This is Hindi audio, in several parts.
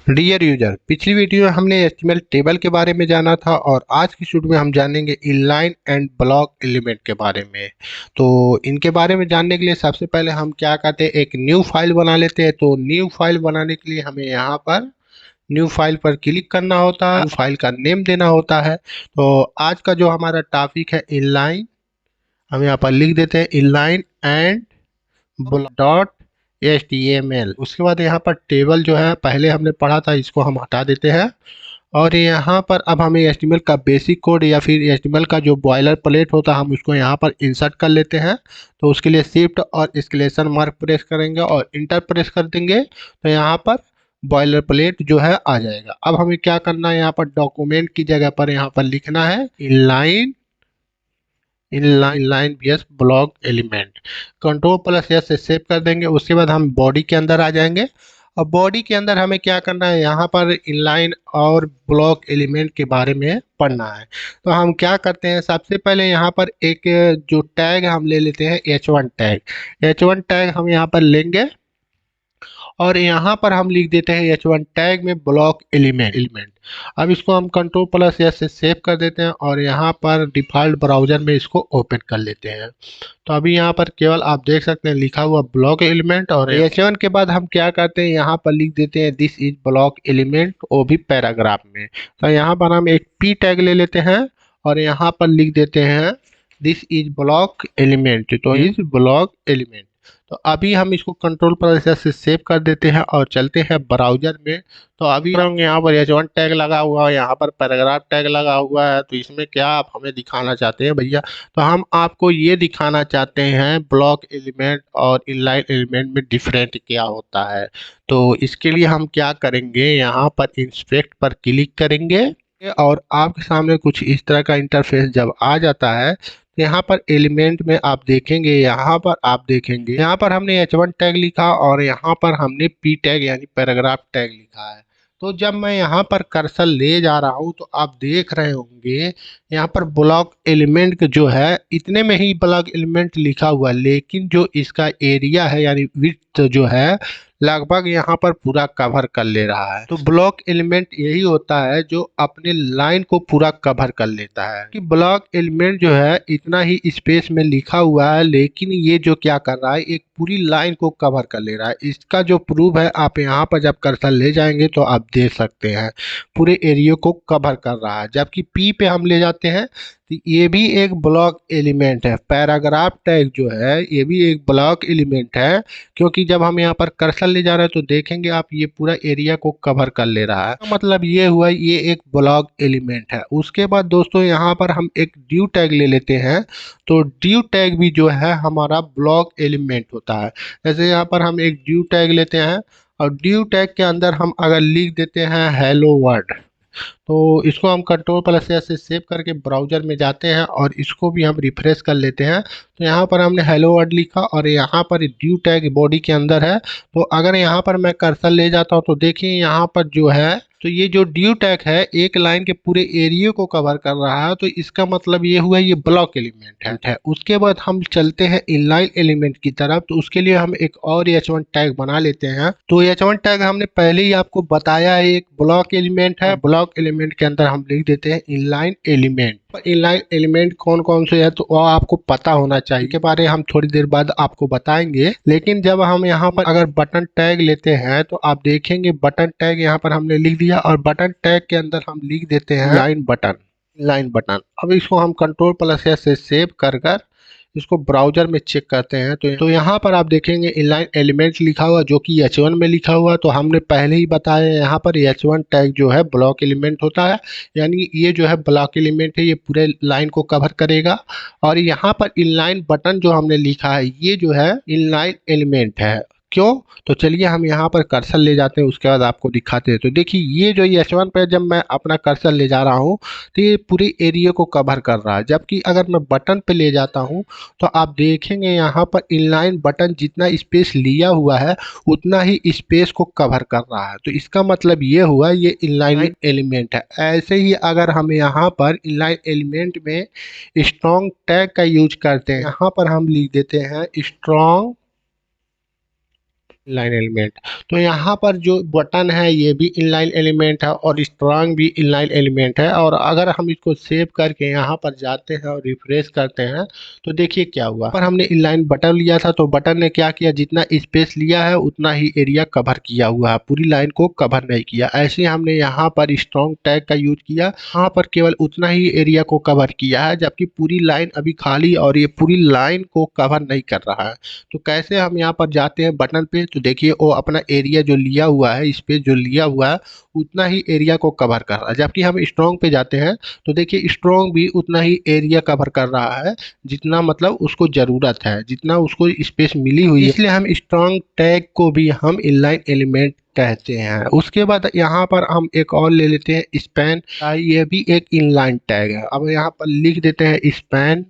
डियर यूजर, पिछली वीडियो में हमने एचटीएमएल टेबल के बारे में जाना था और आज की वीडियो में हम जानेंगे इनलाइन एंड ब्लॉक एलिमेंट के बारे में। तो इनके बारे में जानने के लिए सबसे पहले हम क्या करते हैं, एक न्यू फाइल बना लेते हैं। तो न्यू फाइल बनाने के लिए हमें यहाँ पर न्यू फाइल पर क्लिक करना होता है, न्यू फाइल का नेम देना होता है। तो आज का जो हमारा टॉपिक है इनलाइन, हम यहाँ पर लिख देते हैं इनलाइन एंड डॉट HTML। उसके बाद यहाँ पर टेबल जो है पहले हमने पढ़ा था, इसको हम हटा देते हैं और यहाँ पर अब हमें HTML का बेसिक कोड या फिर HTML का जो बॉयलर प्लेट होता है हम उसको यहाँ पर इंसर्ट कर लेते हैं। तो उसके लिए शिफ्ट और एक्सक्लेमेशन मार्क प्रेस करेंगे और इंटर प्रेस कर देंगे तो यहाँ पर बॉयलर प्लेट जो है आ जाएगा। अब हमें क्या करना है, यहाँ पर डॉक्यूमेंट की जगह पर यहाँ पर लिखना है inline BS block element. Control plus S से सेव कर देंगे। उसके बाद हम बॉडी के अंदर आ जाएंगे। अब बॉडी के अंदर हमें क्या करना है, यहाँ पर इनलाइन और ब्लॉक एलिमेंट के बारे में पढ़ना है। तो हम क्या करते हैं, सबसे पहले यहाँ पर एक जो टैग हम ले लेते हैं H1 टैग। H1 टैग हम यहाँ पर लेंगे और यहाँ पर हम लिख देते हैं H1 टैग में ब्लॉक एलिमेंट। अब इसको हम कंट्रोल प्लस एस से सेव कर देते हैं और यहाँ पर डिफ़ॉल्ट ब्राउज़र में इसको ओपन कर लेते हैं। तो अभी यहाँ पर केवल आप देख सकते हैं लिखा हुआ ब्लॉक एलिमेंट। और H1 के बाद हम क्या करते हैं, यहाँ पर लिख देते हैं दिस इज ब्लॉक एलिमेंट, वो भी पैराग्राफ में। तो यहाँ पर हम एक P टैग ले लेते हैं और यहाँ पर लिख देते हैं दिस इज ब्लॉक एलिमेंट। तो इज ब्लॉक एलिमेंट। तो अभी हम इसको कंट्रोल प्लस से सेव कर देते हैं और चलते हैं ब्राउजर में। तो अभी हम यहाँ पर H1 टैग लगा हुआ है, यहाँ पर पैराग्राफ टैग लगा हुआ है। तो इसमें क्या आप हमें दिखाना चाहते हैं भैया? तो हम आपको ये दिखाना चाहते हैं ब्लॉक एलिमेंट और इनलाइन एलिमेंट में डिफरेंट क्या होता है। तो इसके लिए हम क्या करेंगे, यहाँ पर इंस्पेक्ट पर क्लिक करेंगे और आपके सामने कुछ इस तरह का इंटरफेस जब आ जाता है तो यहाँ पर एलिमेंट में आप देखेंगे, यहाँ पर हमने H1 टैग लिखा और यहाँ पर हमने P टैग यानी पैराग्राफ टैग लिखा है। तो जब मैं यहाँ पर कर्सर ले जा रहा हूँ तो आप देख रहे होंगे यहाँ पर ब्लॉक एलिमेंट जो है इतने में ही ब्लॉक एलिमेंट लिखा हुआ है, लेकिन जो इसका एरिया है यानी विड्थ जो है लगभग यहाँ पर पूरा कवर कर ले रहा है। तो ब्लॉक एलिमेंट यही होता है जो अपने लाइन को पूरा कवर कर लेता है। कि ब्लॉक एलिमेंट जो है इतना ही स्पेस में लिखा हुआ है, लेकिन ये जो क्या कर रहा है एक पूरी लाइन को कवर कर ले रहा है। इसका जो प्रूफ है, आप यहाँ पर जब कर्सर ले जाएंगे तो आप देख सकते हैं पूरे एरिया को कवर कर रहा है। जबकि पी पे हम ले जाते हैं तो ये भी एक ब्लॉक एलिमेंट है। पैराग्राफ टैग जो है ये भी एक ब्लॉक एलिमेंट है, क्योंकि जब हम यहाँ पर कर्सर ले जा रहे हैं तो देखेंगे आप ये पूरा एरिया को कवर कर ले रहा है। मतलब ये हुआ ये एक ब्लॉक एलिमेंट है। उसके बाद दोस्तों यहाँ पर हम एक ड्यू टैग ले लेते हैं। तो ड्यू टैग भी जो है हमारा ब्लॉक एलिमेंट होता है। जैसे यहाँ पर हम एक ड्यू टैग लेते हैं और ड्यू टैग के अंदर हम अगर लिख देते हैं हेलो वर्ल्ड, तो इसको हम कंट्रोल प्लस एस से सेव करके ब्राउज़र में जाते हैं और इसको भी हम रिफ्रेश कर लेते हैं। तो यहाँ पर हमने हेलो वर्ड लिखा और यहाँ पर ड्यू टैग बॉडी के अंदर है। तो अगर यहाँ पर मैं कर्सर ले जाता हूँ तो देखिए यहाँ पर जो है, तो ये जो ड्यू टैग है एक लाइन के पूरे एरिया को कवर कर रहा है। तो इसका मतलब ये हुआ ये ब्लॉक एलिमेंट है। उसके बाद हम चलते हैं इनलाइन एलिमेंट की तरफ। तो उसके लिए हम एक और H1 टैग बना लेते हैं। तो H1 टैग हमने पहले ही आपको बताया है एक ब्लॉक एलिमेंट है। ब्लॉक एलिमेंट के अंदर हम लिख देते हैं इनलाइन एलिमेंट। इनलाइन एलिमेंट कौन कौन से है तो वो आपको पता होना चाहिए, के बारे में हम थोड़ी देर बाद आपको बताएंगे। लेकिन जब हम यहाँ पर अगर बटन टैग लेते हैं तो आप देखेंगे बटन टैग यहाँ पर हमने लिख दिया और बटन टैग के अंदर हम लिख देते हैं लाइन बटन। अब इसको हम कंट्रोल प्लस एस से सेव कर इसको ब्राउजर में चेक करते हैं। तो यहाँ पर आप देखेंगे इनलाइन एलिमेंट लिखा हुआ जो कि H1 में लिखा हुआ। तो हमने पहले ही बताया यहाँ पर H1 टैग जो है ब्लॉक एलिमेंट होता है, यानी ये जो है ब्लॉक एलिमेंट है, ये पूरे लाइन को कवर करेगा। और यहाँ पर इनलाइन बटन जो हमने लिखा है ये जो है इनलाइन एलिमेंट है। क्यों? तो चलिए हम यहाँ पर कर्सर ले जाते हैं, उसके बाद आपको दिखाते हैं। तो देखिए ये जो H1 पे जब मैं अपना कर्सर ले जा रहा हूँ तो ये पूरी एरिया को कवर कर रहा है। जबकि अगर मैं बटन पे ले जाता हूँ तो आप देखेंगे यहाँ पर इनलाइन बटन जितना स्पेस लिया हुआ है उतना ही स्पेस को कवर कर रहा है। तो इसका मतलब ये हुआ ये इनलाइन एलिमेंट है। ऐसे ही अगर हम यहाँ पर इनलाइन एलिमेंट में स्ट्रॉन्ग टैग का यूज करते हैं, यहाँ पर हम लिख देते हैं स्ट्रॉन्ग इनलाइन एलिमेंट। तो यहाँ पर जो बटन है ये भी इनलाइन एलिमेंट है और स्ट्रांग भी इनलाइन एलिमेंट है। और अगर हम इसको सेव करके यहाँ पर जाते हैं और रिफ्रेश करते हैं तो देखिए क्या हुआ। पर हमने इनलाइन बटन लिया था तो बटन ने क्या किया, जितना स्पेस लिया है उतना ही एरिया कवर किया हुआ है, पूरी लाइन को कवर नहीं किया। ऐसे ही हमने यहाँ पर स्ट्रॉन्ग टैग का यूज किया, यहाँ पर केवल उतना ही एरिया को कवर किया है, जबकि पूरी लाइन अभी खाली और ये पूरी लाइन को कवर नहीं कर रहा है। तो कैसे हम यहाँ पर जाते हैं बटन पे तो देखिए वो अपना एरिया जो लिया हुआ है, स्पेस जो लिया हुआ है उतना ही एरिया को कवर कर रहा है। जबकि हम स्ट्रॉन्ग पे जाते हैं तो देखिए स्ट्रॉन्ग भी उतना ही एरिया कवर कर रहा है जितना मतलब उसको ज़रूरत है, जितना उसको स्पेस मिली हुई है। इसलिए हम स्ट्रॉन्ग टैग को भी हम इनलाइन एलिमेंट कहते हैं। उसके बाद यहाँ पर हम एक और ले लेते हैं स्पैन, ये भी एक इनलाइन टैग है। अब यहाँ पर लिख देते हैं स्पैन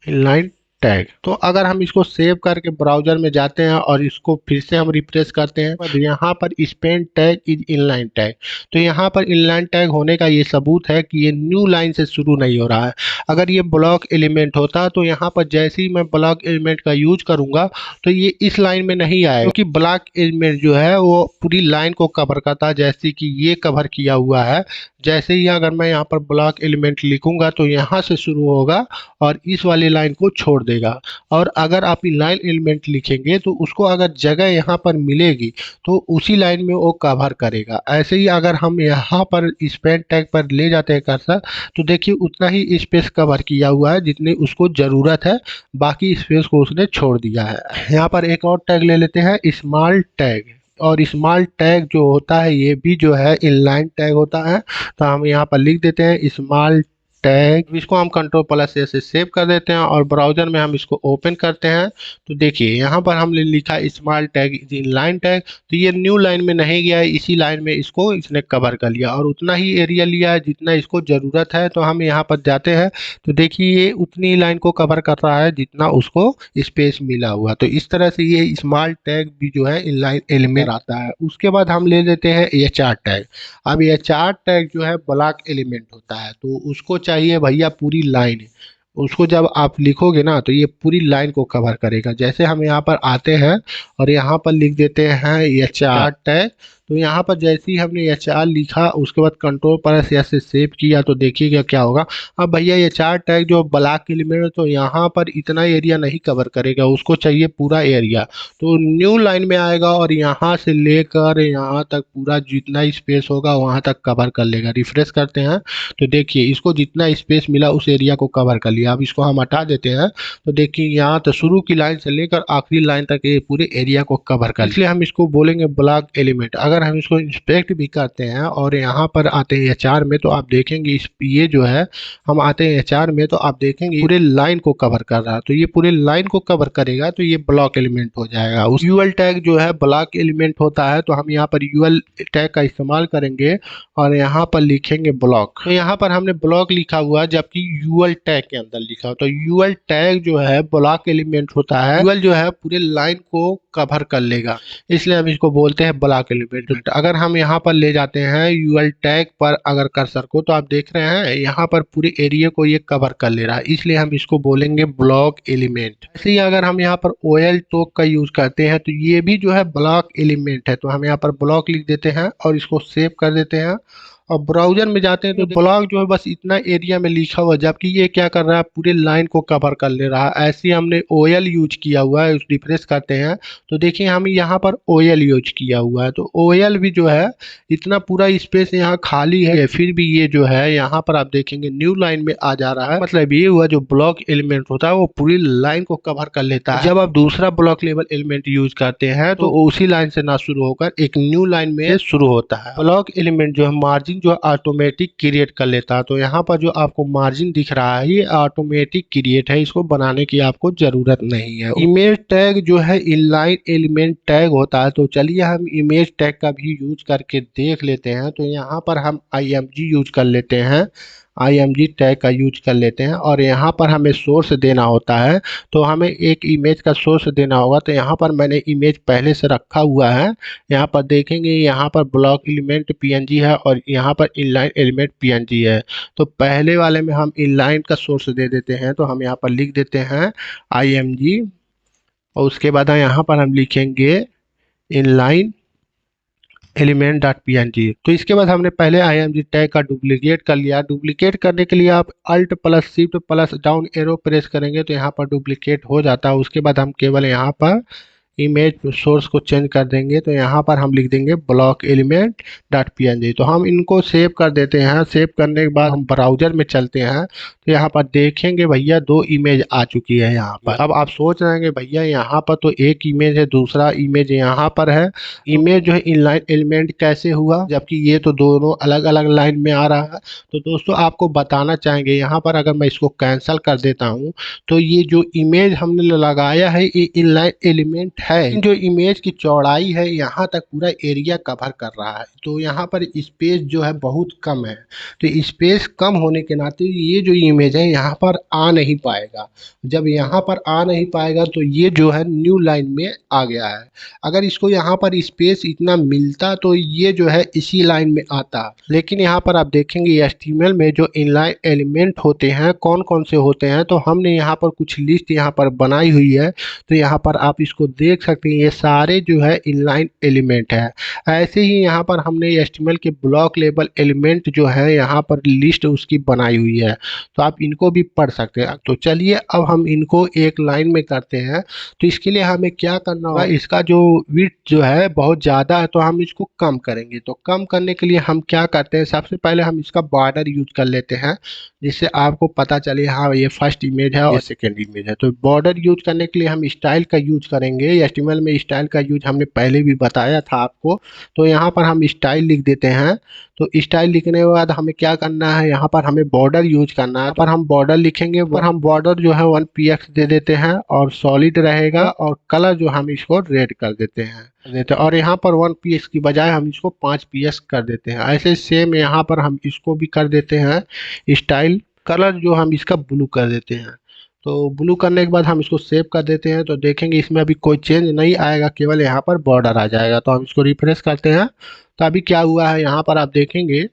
इनलाइन टैग। तो अगर हम इसको सेव करके ब्राउजर में जाते हैं और इसको फिर से हम रिफ्रेश करते हैं तो यहाँ पर span tag is inline tag. तो यहाँ पर इनलाइन टैग होने का ये सबूत है कि ये न्यू लाइन से शुरू नहीं हो रहा है। अगर ये ब्लॉक एलिमेंट होता तो यहाँ पर जैसे ही मैं ब्लॉक एलिमेंट का यूज करूँगा तो ये इस लाइन में नहीं आएगा, क्योंकि ब्लॉक एलिमेंट जो है वो पूरी लाइन को कवर करता है, जैसे कि ये कवर किया हुआ है। जैसे ही अगर मैं यहाँ पर ब्लॉक एलिमेंट लिखूंगा तो यहाँ से शुरू होगा और इस वाली लाइन को छोड़ देगा। और अगर आप लाइन एलिमेंट लिखेंगे तो उसको अगर जगह यहाँ पर मिलेगी तो उसी लाइन में वो कवर करेगा। ऐसे ही अगर हम यहाँ पर स्पैन टैग पर ले जाते हैं कर्सर तो देखिए उतना ही स्पेस कवर किया हुआ है जितनी उसको ज़रूरत है, बाकी स्पेस को उसने छोड़ दिया है। यहाँ पर एक और टैग ले लेते हैं स्मॉल टैग। और स्मॉल टैग जो होता है ये भी जो है इनलाइन टैग होता है। तो हम यहाँ पर लिख देते हैं स्मॉल टैग, इसको हम कंट्रोल प्लस से सेव कर देते हैं और ब्राउजर में हम इसको ओपन करते हैं तो देखिए यहाँ पर हमने लिखा small tag is inline tag. तो ये न्यू लाइन में नहीं गया है, इसी लाइन में इसको इसने कवर कर लिया और उतना ही एरिया लिया है जितना इसको ज़रूरत है। तो हम यहाँ पर जाते हैं तो देखिए ये उतनी लाइन को कवर कर रहा है जितना उसको स्पेस मिला हुआ। तो इस तरह से ये स्मॉल टैग भी जो है इनलाइन एलिमेंट आता है। उसके बाद हम ले लेते हैं एचआर टैग। अब एचआर टैग जो है ब्लॉक एलिमेंट होता है तो उसको चाहिए भैया पूरी लाइन। उसको जब आप लिखोगे ना तो ये पूरी लाइन को कवर करेगा। जैसे हम यहाँ पर आते हैं और यहाँ पर लिख देते हैं एचआर टैग। तो यहाँ पर जैसे ही हमने एचआर लिखा उसके बाद कंट्रोल प्लस एस से सेव किया तो देखिएगा क्या होगा। अब भैया एचआर टैग जो ब्लॉक एलिमेंट है तो यहाँ पर इतना एरिया नहीं कवर करेगा, उसको चाहिए पूरा एरिया। तो न्यू लाइन में आएगा और यहाँ से लेकर यहाँ तक पूरा जितना स्पेस होगा वहाँ तक कवर कर लेगा। रिफ्रेश करते हैं तो देखिए इसको जितना स्पेस मिला उस एरिया को कवर कर लिया। अब इसको हम हटा देते हैं तो देखिए यहाँ तो शुरू की लाइन से लेकर आखिरी लाइन तक ये पूरे एरिया को कवर कर, इसलिए हम इसको बोलेंगे ब्लॉक एलिमेंट। अगर हम इसको इंस्पेक्ट भी करते हैं और यहाँ पर आते हैं एचआर में तो आप देखेंगे ये जो है हम आते हैं एचआर में तो आप देखेंगे पूरे लाइन को कवर कर रहा है। तो ये पूरे लाइन को कवर करेगा तो ये ब्लॉक एलिमेंट हो जाएगा। उस यूएल टैग जो है ब्लॉक एलिमेंट होता है तो हम यहाँ पर यूएल टैग का इस्तेमाल करेंगे और यहाँ पर लिखेंगे ब्लॉक। तो यहाँ पर हमने ब्लॉक लिखा हुआ है जबकि यूएल टैग के अंदर लिखा हो। तो यूएल टैग जो है ब्लॉक एलिमेंट होता है, यूएल जो है पूरे लाइन को कवर कर लेगा, इसलिए हम इसको बोलते हैं ब्लॉक एलिमेंट। अगर हम यहाँ पर ले जाते हैं यूएल टैग पर अगर कर्सर को तो आप देख रहे हैं यहाँ पर पूरे एरिया को ये कवर कर ले रहा है, इसलिए हम इसको बोलेंगे ब्लॉक एलिमेंट। ऐसे ही अगर हम यहाँ पर ओएल टैग का यूज करते हैं तो ये भी जो है ब्लॉक एलिमेंट है। तो हम यहाँ पर ब्लॉक लिख देते हैं और इसको सेव कर देते हैं और ब्राउजर में जाते हैं तो ब्लॉक जो है बस इतना एरिया में लिखा हुआ, जबकि ये क्या कर रहा है पूरे लाइन को कवर कर ले रहा है। ऐसे ही हमने ओएल यूज किया हुआ है, रिफ्रेश करते हैं तो देखिए हम यहाँ पर ओएल यूज किया हुआ है। तो ओएल भी जो है इतना पूरा स्पेस यहाँ खाली है, फिर भी ये जो है यहाँ पर आप देखेंगे न्यू लाइन में आ जा रहा है। मतलब ये हुआ जो ब्लॉक एलिमेंट होता है वो पूरी लाइन को कवर कर लेता है। जब आप दूसरा ब्लॉक लेवल एलिमेंट यूज करते हैं तो उसी लाइन से ना शुरू होकर एक न्यू लाइन में शुरू होता है। ब्लॉक एलिमेंट जो है मार्जिन जो ऑटोमेटिक क्रिएट कर लेता है। तो यहाँ पर जो आपको मार्जिन दिख रहा है ये ऑटोमेटिक क्रिएट है, इसको बनाने की आपको जरूरत नहीं है। इमेज टैग जो है इनलाइन एलिमेंट टैग होता है। तो चलिए हम इमेज टैग का भी यूज करके देख लेते हैं। तो यहाँ पर हम IMG यूज कर लेते हैं, IMG टैग का यूज कर लेते हैं और यहाँ पर हमें सोर्स देना होता है। तो हमें एक इमेज का सोर्स देना होगा। तो यहाँ पर मैंने इमेज पहले से रखा हुआ है, यहाँ पर देखेंगे यहाँ पर ब्लॉक एलिमेंट PNG है और यहाँ पर इनलाइन एलिमेंट PNG है। तो पहले वाले में हम इनलाइन का सोर्स दे देते हैं। तो हम यहाँ पर लिख देते हैं IMG और उसके बाद यहाँ पर हम लिखेंगे इनलाइन एलिमेंट डॉट png। तो इसके बाद हमने पहले img टैग का डुप्लीकेट कर लिया। डुप्लीकेट करने के लिए आप alt plus shift plus down arrow press करेंगे तो यहाँ पर डुप्लीकेट हो जाता है। उसके बाद हम केवल यहाँ पर इमेज सोर्स को चेंज कर देंगे तो यहाँ पर हम लिख देंगे ब्लॉक एलिमेंट डॉट png। तो हम इनको सेव कर देते हैं। सेव करने के बाद हम ब्राउजर में चलते हैं तो यहाँ पर देखेंगे भैया 2 इमेज आ चुकी है यहाँ पर। अब आप सोच रहे हैं भैया यहाँ पर तो एक इमेज है, दूसरा इमेज यहाँ पर है, इमेज जो है इनलाइन एलिमेंट कैसे हुआ जबकि ये तो दोनों अलग अलग लाइन में आ रहा है। तो दोस्तों आपको बताना चाहेंगे यहाँ पर अगर मैं इसको कैंसिल कर देता हूँ तो ये जो इमेज हमने लगाया है ये इनलाइन एलिमेंट है। जो इमेज की चौड़ाई है यहाँ तक पूरा एरिया कवर कर रहा है। तो यहाँ पर स्पेस जो है बहुत कम है। तो स्पेस कम होने के नाते ये जो इमेज है यहाँ पर आ नहीं पाएगा। जब यहाँ पर आ नहीं पाएगा तो ये जो है न्यू लाइन में आ गया है। अगर इसको यहाँ पर स्पेस इतना मिलता तो ये जो है इसी लाइन में आता। लेकिन यहाँ पर आप देखेंगे HTML में जो इनलाइन एलिमेंट होते हैं कौन कौन से होते हैं तो हमने यहाँ पर कुछ लिस्ट यहाँ पर बनाई हुई है। तो यहाँ पर आप इसको देख सकते हैं ये सारे जो है इनलाइन एलिमेंट है। ऐसे ही यहाँ पर हमने HTML के ब्लॉक लेवल एलिमेंट जो है यहाँ पर लिस्ट उसकी बनाई हुई है। तो आप इनको भी पढ़ सकते हैं। तो चलिए अब हम इनको एक लाइन में करते हैं। तो इसके लिए हमें क्या करना होगा, इसका जो विड्थ जो है बहुत ज़्यादा है तो हम इसको कम करेंगे। तो कम करने के लिए हम क्या करते हैं, सबसे पहले हम इसका बॉर्डर यूज कर लेते हैं जिससे आपको पता चले हाँ ये फर्स्ट इमेज है और सेकेंड इमेज है। तो बॉर्डर यूज करने के लिए हम स्टाइल का यूज करेंगे। HTML में स्टाइल का यूज हमने पहले भी बताया था आपको। तो यहाँ पर हम स्टाइल लिख देते हैं। तो स्टाइल लिखने के बाद हमें क्या करना है, यहाँ पर हमें बॉर्डर यूज करना है। पर हम बॉर्डर लिखेंगे पर हम बॉर्डर जो है 1px दे देते हैं और सॉलिड रहेगा और कलर जो हम इसको रेड कर देते हैं और यहाँ पर 1px की बजाय हम इसको 5px कर देते हैं। ऐसे सेम यहाँ पर हम इसको भी कर देते हैं स्टाइल, कलर जो हम इसका ब्लू कर देते हैं। तो ब्लू करने के बाद हम इसको सेव कर देते हैं। तो देखेंगे इसमें अभी कोई चेंज नहीं आएगा, केवल यहाँ पर बॉर्डर आ जाएगा। तो हम इसको रिफ्रेश करते हैं तो अभी क्या हुआ है, यहाँ पर आप देखेंगे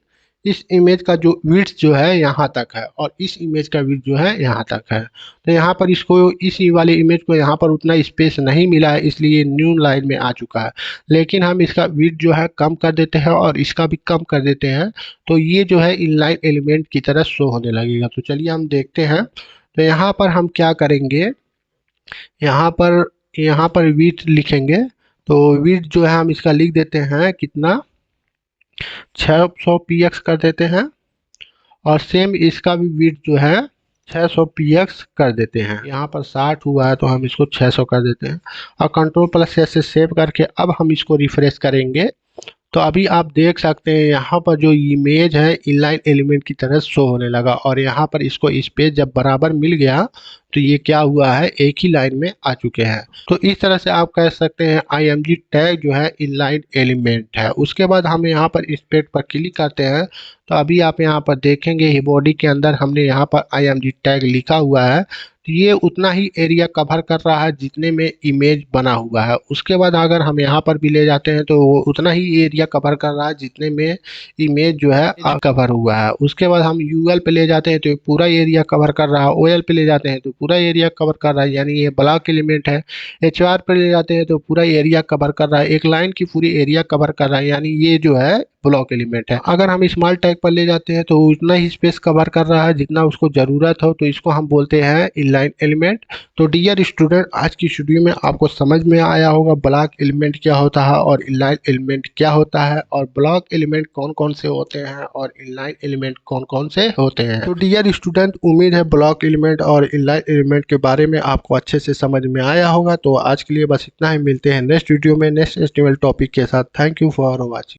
इस इमेज का जो विड्थ जो है यहाँ तक है और इस इमेज का विड्थ जो है यहाँ तक है। तो यहाँ पर इसको इस वाले इमेज को यहाँ पर उतना स्पेस नहीं मिला है इसलिए न्यू लाइन में आ चुका है। लेकिन हम इसका विड्थ जो है कम कर देते हैं और इसका भी कम कर देते हैं तो ये जो है इनलाइन एलिमेंट की तरह शो होने लगेगा। तो चलिए हम देखते हैं। तो यहाँ पर हम क्या करेंगे, यहाँ पर विड्थ लिखेंगे। तो विड्थ जो है हम इसका लिख देते हैं कितना, 600px कर देते हैं और सेम इसका भी विड्थ जो है 600px कर देते हैं। यहाँ पर 60 हुआ है तो हम इसको 600 कर देते हैं और Ctrl+S से सेव करके अब हम इसको रिफ्रेश करेंगे। तो अभी आप देख सकते हैं यहाँ पर जो इमेज है इनलाइन एलिमेंट की तरह शो होने लगा और यहाँ पर इसको स्पेस जब बराबर मिल गया तो ये क्या हुआ है, एक ही लाइन में आ चुके हैं। तो इस तरह से आप कह सकते हैं img टैग जो है इनलाइन एलिमेंट है। उसके बाद हम यहाँ पर इस पेज पर क्लिक करते हैं तो अभी आप यहाँ पर देखेंगे ही बॉडी के अंदर हमने यहाँ पर img टैग लिखा हुआ है। तो ये उतना ही एरिया कवर कर रहा है जितने में इमेज बना हुआ है। उसके बाद अगर हम यहाँ पर भी ले जाते हैं तो वो उतना ही एरिया कवर कर रहा है जितने में इमेज जो है कवर हुआ है। उसके बाद हम UL पे ले जाते हैं तो पूरा एरिया कवर कर रहा है, OL पे ले जाते हैं तो पूरा एरिया कवर कर रहा है यानी ये ब्लॉक एलिमेंट है। HR पे ले जाते हैं तो पूरा एरिया कवर कर रहा है, एक लाइन की पूरी एरिया कवर कर रहा है यानी ये जो है ब्लॉक एलिमेंट है। अगर हम स्मॉल टैग पर ले जाते हैं तो उतना ही स्पेस कवर कर रहा है जितना उसको ज़रूरत हो, तो इसको हम बोलते हैं इनलाइन एलिमेंट। तो डियर स्टूडेंट, आज की वीडियो में आपको समझ में आया होगा ब्लॉक एलिमेंट क्या होता है और इनलाइन एलिमेंट क्या होता है और ब्लॉक एलिमेंट कौन कौन से होते हैं और इनलाइन एलिमेंट कौन कौन से होते हैं। तो डियर स्टूडेंट, उम्मीद है ब्लॉक एलिमेंट और इनलाइन एलिमेंट के बारे में आपको अच्छे से समझ में आया होगा। तो आज के लिए बस इतना ही, मिलते हैं नेक्स्ट वीडियो में नेक्स्ट HTML टॉपिक के साथ। Thank you for watching.